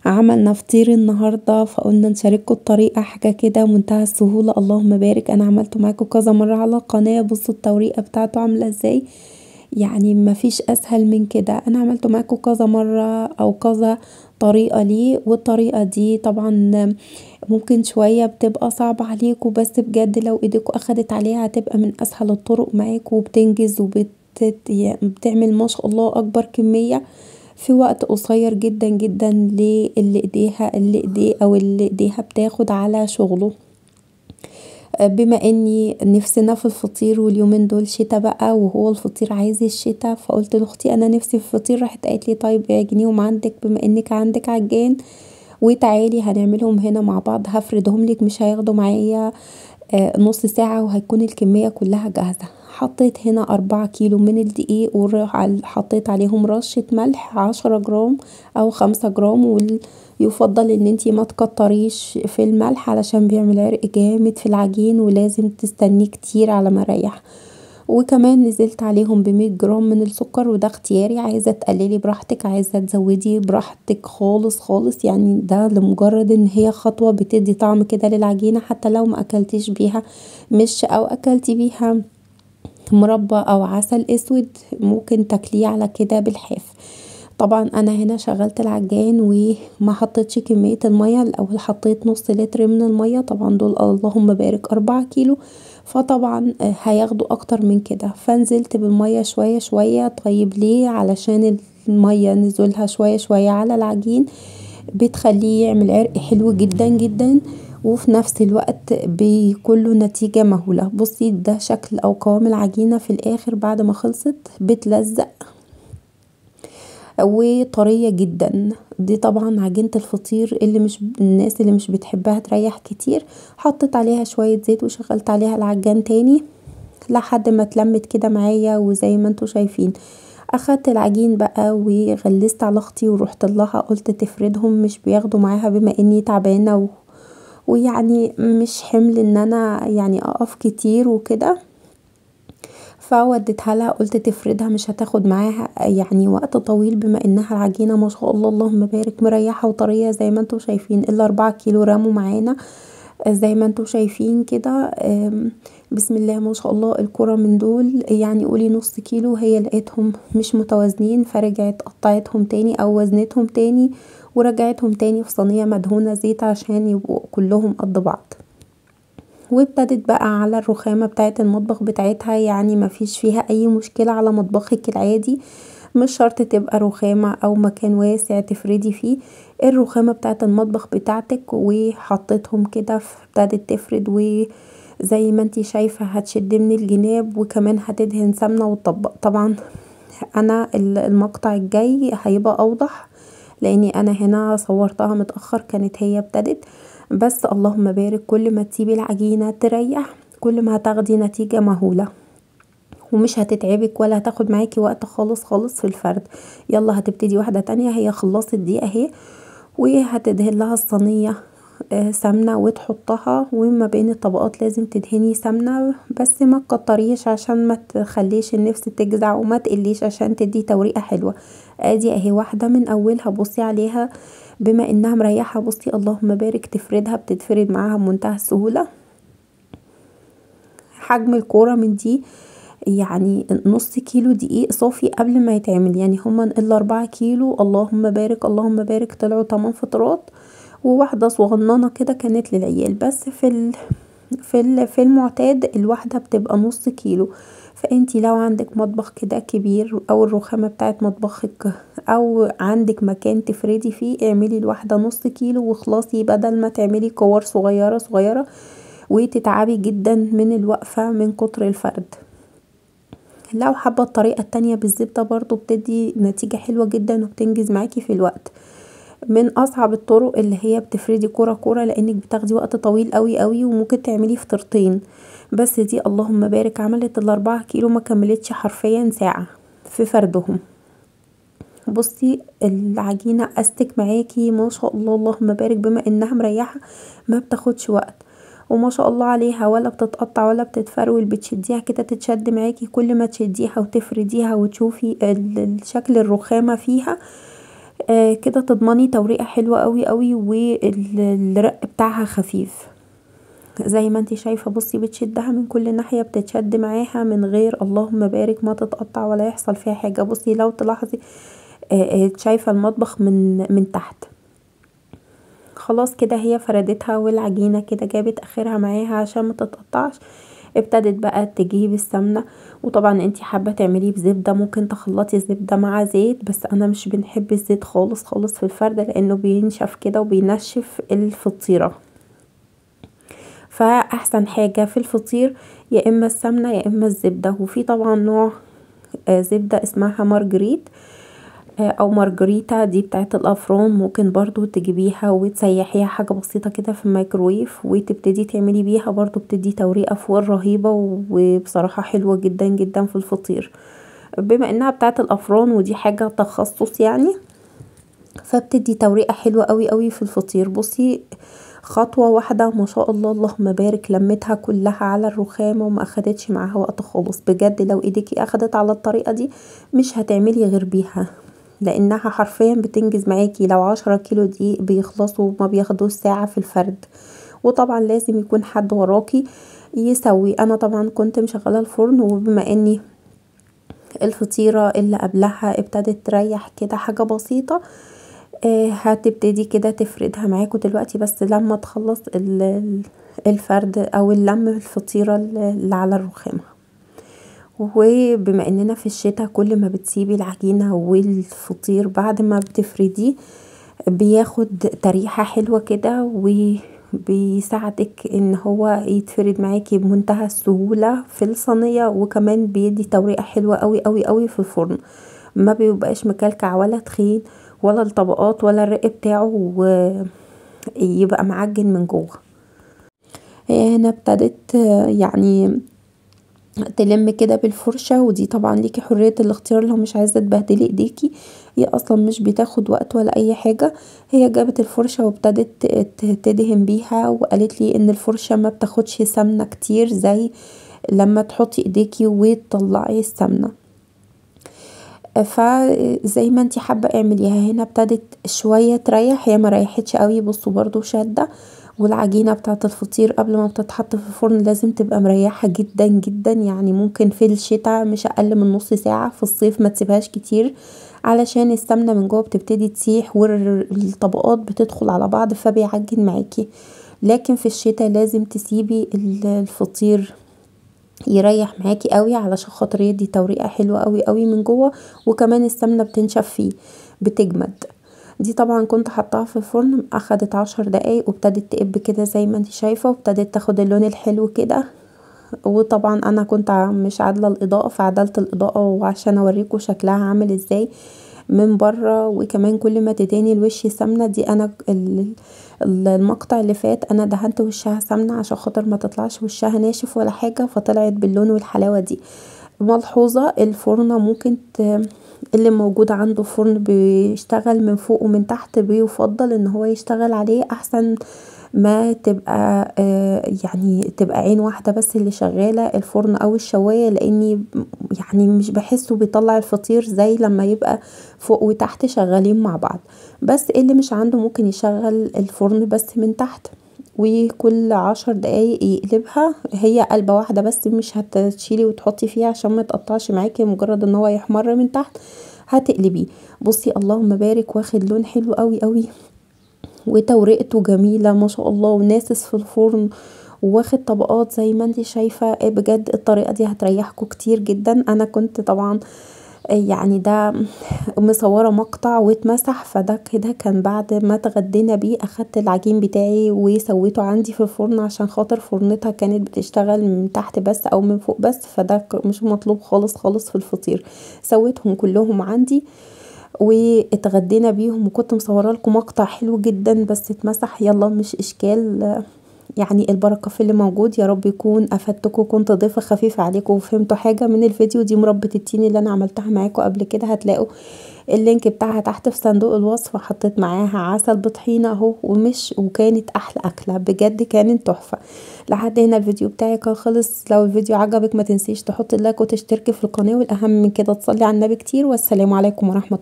عملنا فطير النهارده فقلنا نشارككم الطريقه حاجه كده منتهى السهوله. اللهم بارك، انا عملته معاكم كذا مره على القناه. بصوا الطريقه بتاعته عامله ازاي، يعني مفيش اسهل من كده. انا عملته معاكم كذا مره او كذا طريقه ليه، والطريقه دي طبعا ممكن شويه بتبقى صعبه عليكم، بس بجد لو ايديكم اخدت عليها هتبقى من اسهل الطرق معاكم وبتنجز يعني بتعمل ما شاء الله اكبر كميه في وقت قصير جدا جدا اللي ايديها بتاخد على شغله. بما اني نفسنا في الفطير واليومين دول شتا بقى، وهو الفطير عايز الشتا، فقلت لاختي انا نفسي في فطير. راحت قالت لي طيب اعجنيهم عندك بما انك عندك عجان، وتعالي هنعملهم هنا مع بعض. هفردهم لك، مش هياخدوا معايا نص ساعة وهيكون الكمية كلها جاهزة. حطيت هنا 4 كيلو من الدقيق، وحطيت عليهم رشة ملح 10 جرام او 5 جرام، ويفضل ان انتي ما تكتريش في الملح علشان بيعمل عرق جامد في العجين ولازم تستنيه كتير على ما يريح. وكمان نزلت عليهم ب100 جرام من السكر، وده اختياري، عايزة تقللي براحتك عايزة تزودي براحتك خالص خالص. يعني ده لمجرد ان هي خطوة بتدي طعم كده للعجينة، حتى لو ما اكلتيش بيها مش او اكلتي بيها مربى او عسل اسود ممكن تاكليه على كده بالحاف. طبعا انا هنا شغلت العجان وما حطيتش كمية المية. الاول حطيت نص لتر من المية، طبعا دول اللهم بارك 4 كيلو، فطبعا هياخدوا اكتر من كده. فنزلت بالمية شوية شوية. طيب ليه؟ علشان المية نزولها شوية شوية على العجين بتخليه يعمل عرق حلو جدا جدا، وفي نفس الوقت بيكون له نتيجة مهولة. بصي ده شكل او قوام العجينة في الاخر بعد ما خلصت، بتلزق وطرية جدا. دي طبعا عجينة الفطير اللي مش الناس اللي مش بتحبها تريح كتير. حطيت عليها شوية زيت وشغلت عليها العجان تاني لحد ما اتلمت كده معايا، وزي ما انتوا شايفين اخدت العجين بقى وغلست على اختي ورحت لها قلت تفردهم مش بياخدوا معاها بما اني تعبانة ويعني مش حمل ان انا يعني اقف كتير وكده. فوديتها لها قلت تفردها مش هتاخد معاها يعني وقت طويل، بما انها العجينة ما شاء الله اللهم بارك مريحة وطرية زي ما انتوا شايفين. الا 4 كيلو راموا معانا زي ما انتوا شايفين كده. بسم الله ما شاء الله. الكرة من دول يعني قولي نص كيلو، هي لقيتهم مش متوازنين فرجعت قطعتهم تاني او وزنتهم تاني ورجعتهم تاني في صينية مدهونة زيت عشان يبقوا كلهم قد بعض. وابتدت بقى على الرخامة بتاعة المطبخ بتاعتها، يعني مفيش فيها اي مشكلة على مطبخك العادي، مش شرط تبقى رخامة او مكان واسع تفردي فيه. الرخامة بتاعة المطبخ بتاعتك وحطيتهم كده ابتدت تفرد، وزي ما انتي شايفة هتشد من الجناب وكمان هتدهن سمنة وتطبق. طبعا انا المقطع الجاي هيبقى اوضح لاني انا هنا صورتها متأخر كانت هي ابتدت. بس اللهم بارك، كل ما تسيبي العجينة تريح كل ما هتاخدي نتيجة مهولة ومش هتتعبك ولا هتاخد معاكي وقت خالص خالص في الفرد. يلا هتبتدي واحدة تانية، هي خلصت دي اهي، وهتدهن لها الصينية سمنة وتحطها، وما بين الطبقات لازم تدهني سمنة بس ما تكتريش عشان ما تخليش النفس تجزع وما تقليش عشان تدي توريقة حلوة. ادي اهي واحدة من اولها بصي عليها بما انها مريحة. بصي اللهم بارك تفردها بتتفرد معاها بمنتهى السهولة. حجم الكورة من دي يعني نص كيلو دقيق صافي قبل ما يتعمل، يعني هما الا 4 كيلو اللهم بارك اللهم بارك طلعوا 8 فطرات، وواحدة صغننة كده كانت للعيال. بس في المعتاد الواحدة بتبقى نص كيلو. فانتي لو عندك مطبخ كده كبير او الرخامة بتاعت مطبخك او عندك مكان تفردي فيه اعملي الواحدة نص كيلو وخلاصي، بدل ما تعملي كور صغيرة صغيرة وتتعبي جدا من الوقفة من كتر الفرد. لو حابة الطريقة التانية بالزبدة برضو بتدي نتيجة حلوة جدا وبتنجز معاكي في الوقت. من اصعب الطرق اللي هي بتفردي كرة كرة لانك بتاخدي وقت طويل قوي قوي وممكن تعملي فطرتين. بس دي اللهم بارك عملت ال4 كيلو ما كملتش حرفيا ساعة في فردهم. بصي العجينة استك معاكي ما شاء الله اللهم بارك، بما انها مريحة ما بتاخدش وقت وما شاء الله عليها، ولا بتتقطع ولا بتتفرول، بتشديها كده تتشد معاكي. كل ما تشديها وتفرديها وتشوفي الشكل الرخامة فيها كده تضمني توريقه حلوه قوي قوي والرق بتاعها خفيف زي ما انتي شايفه. بصي بتشدها من كل ناحيه، بتتشد معاها من غير اللهم بارك ما تتقطع ولا يحصل فيها حاجه. بصي لو تلاحظي شايفه المطبخ من تحت. خلاص كده هي فردتها والعجينه كده جابت اخرها معاها عشان ما تتقطعش. ابتدت بقى تجيب السمنه، وطبعا انتي حابه تعمليه بزبده ممكن تخلطي الزبده مع زيت، بس انا مش بنحب الزيت خالص خالص في الفرد لانه بينشف كده وبينشف الفطيره. فاحسن حاجه في الفطير يا اما السمنه يا اما الزبده. وفي طبعا نوع زبده اسمها مارجريت او مارجريتا، دي بتاعت الافران، ممكن برضو تجيبيها وتسيحيها حاجه بسيطه كده في الميكرويف وتبتدي تعملي بيها، برضو بتدي توريقه فوق رهيبه وبصراحه حلوه جدا جدا في الفطير. بما انها بتاعت الافران ودي حاجه تخصص يعني، فبتدي توريقه حلوه قوي قوي في الفطير. بصي خطوه واحده ما شاء الله اللهم بارك لمتها كلها على الرخامه وما اخدتش معاها وقت خالص. بجد لو ايديكي اخدت على الطريقه دي مش هتعملي غير بيها، لانها حرفيا بتنجز معاكي. لو 10 كيلو دقيق بيخلصوا ما بياخدوش ساعه في الفرد. وطبعا لازم يكون حد وراكي يسوي. انا طبعا كنت مشغله الفرن، وبما اني الفطيره اللي قبلها ابتدت تريح كده حاجه بسيطه، هتبتدي كده تفردها معاكوا دلوقتي. بس لما تخلص الفرد او اللم الفطيره اللي على الرخامه. وبما اننا في الشتاء كل ما بتسيبي العجينه والفطير بعد ما بتفرديه بياخد تريحه حلوه كده وبيساعدك ان هو يتفرد معاكي بمنتهى السهوله في الصينيه، وكمان بيدي توريقه حلوه قوي قوي قوي في الفرن. ما بيبقاش مكلكع ولا تخين ولا الطبقات ولا الرق بتاعه يبقى معجن من جوه. هنا ابتدت يعني تلم كده بالفرشة، ودي طبعا ليكي حرية الاختيار لو مش عايزة تبهدلي ايديكي. هي اصلا مش بتاخد وقت ولا اي حاجة. هي جابت الفرشة وابتدت تدهن بيها، وقالت لي ان الفرشة ما بتاخدش سمنة كتير زي لما تحطي ايديكي وتطلعي السمنة. فزي ما انتي حابة اعمليها. هنا ابتدت شوية تريح، هي ما ريحتش قوي. بصوا برضو شادة. والعجينة بتاعة الفطير قبل ما بتتحط في الفرن لازم تبقى مريحة جدا جدا، يعني ممكن في الشتاء مش اقل من نص ساعة، في الصيف ما تسيبهاش كتير علشان السمنة من جوه بتبتدي تسيح والطبقات بتدخل على بعض فبيعجن معاكي. لكن في الشتاء لازم تسيبي الفطير يريح معاكي قوي علشان خاطر يدي توريقه حلوه قوي قوي من جوه، وكمان السمنه بتنشف فيه بتجمد. دي طبعا كنت حطاها في الفرن، اخدت 10 دقايق وابتدت تقب كده زي ما انت شايفه، وابتدت تاخد اللون الحلو كده. وطبعا انا كنت مش عادله الاضاءه فعدلت الاضاءه وعشان اوريكم شكلها عامل ازاي من بره. وكمان كل ما تداني الوش سمنه. دي انا المقطع اللي فات انا دهنت وشها سمنه عشان خاطر ما تطلعش وشها ناشف ولا حاجه، فطلعت باللون والحلاوه دي. ملحوظه الفرن ممكن اللي موجود عنده فرن بيشتغل من فوق ومن تحت بيفضل ان هو يشتغل عليه احسن ما تبقى يعني تبقى عين واحده بس اللي شغاله الفرن او الشوايه، لاني يعني مش بحسه بيطلع الفطير زي لما يبقى فوق وتحت شغالين مع بعض. بس اللي مش عنده ممكن يشغل الفرن بس من تحت، وكل 10 دقايق يقلبها. هي قلبة واحدة بس مش هتشيلي وتحطي فيها عشان ما يتقطعش معاكي، مجرد ان هو يحمر من تحت هتقلبيه. بصي اللهم بارك واخد لون حلو قوي قوي وتورقته جميلة ما شاء الله وناسس في الفرن واخد طبقات زي ما انتي شايفة. بجد الطريقة دي هتريحكم كتير جدا. انا كنت طبعا يعني ده مصوره مقطع واتمسح، فده كده كان بعد ما اتغدينا بيه. اخدت العجين بتاعي وسويته عندي في الفرن عشان خاطر فرنتها كانت بتشتغل من تحت بس او من فوق بس، فده مش مطلوب خالص خالص في الفطير. سويتهم كلهم عندي واتغدينا بيهم، وكنت مصوره لكم مقطع حلو جدا بس اتمسح. يلا مش اشكال، يعني البركة في اللي موجود. يا رب يكون افدتكم وكنت ضيفة خفيفة عليكم وفهمتوا حاجة من الفيديو. دي مربة التين اللي انا عملتها معاكم قبل كده، هتلاقوا اللينك بتاعها تحت في صندوق الوصف. حطيت معاها عسل بطحينة اهو وكانت احلى اكلة بجد، كانت تحفة. لحد هنا الفيديو بتاعي كان خلص. لو الفيديو عجبك ما تنسيش تحط اللايك وتشتركي في القناة، والاهم من كده تصلي على النبي كتير. والسلام عليكم ورحمة الله.